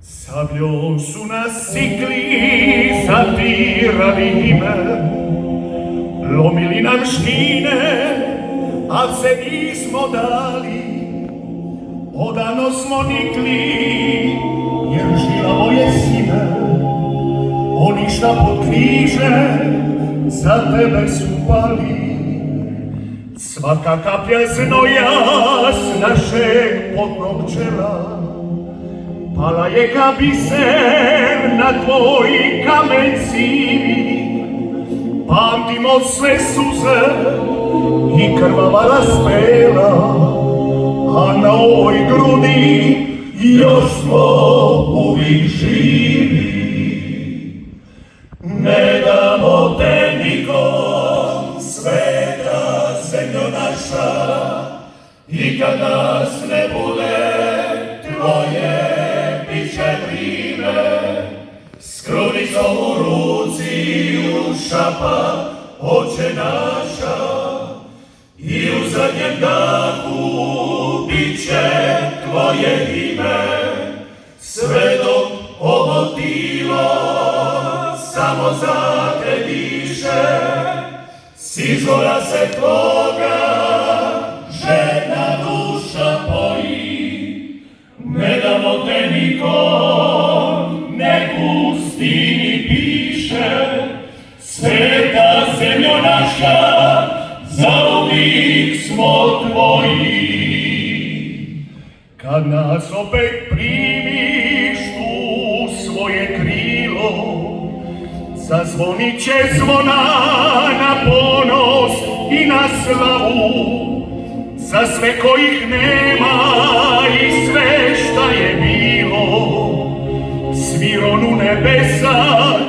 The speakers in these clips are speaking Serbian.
Sabljom su nas sikli, zatirali me, lomili nam škine, al se nismo dali. Odano smo nikli, jer žilavo je sine, oni šta pod križe za tebe su pali. Svaka kaplja znoja s našeg potnog čela pala je ka biser na tvoj kamen sivi. Pamtimo sve suze i krvava raspela, a na ovoj grudi još smo uvijek živi. Ne damo te nikom, sveta zemljo naša, i kad nas ne bude, tvoje biće vrijeme. S krunicom u ruci ušapa Oče naša, i u zadnjem dahu bit će tvoje ime. Sve dok ovo tilo samo za te diše, s izvora se tvoga žena duša poji. Ne damo te nikom, nek pustini piše, sveta zemljo naša, zauvijek smo tvoji. Kad nas opet primiš u svoje krilo, zazvonit će zvona na ponos i na slavu, za sve kojih nema i sve šta je bilo. Svironu nebesa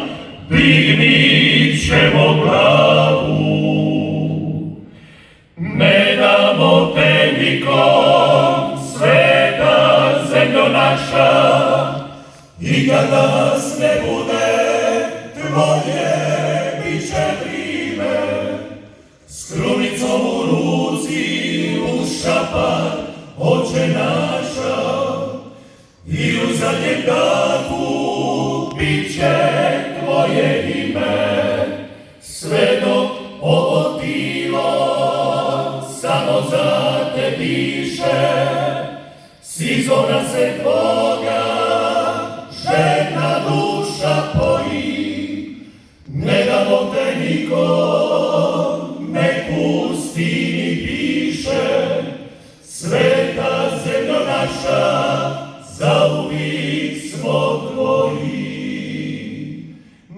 dignit ćemo glavu. Ne damo te nikom, sveta zemljo naša, i kad nas ne bude, tvoje biće vrijeme. S krunicom u ruci ušapa Oče naša, i u zadnjem dahu bit će tvoje ime. Sve dok ovo tilo samo za te diše, s izvora se tvoga žena duša poji. Ne damo te nikom, nek pustini piše, sveta zemljo naša, zauvijek smo tvoji.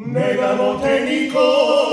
Ne damo te nikom,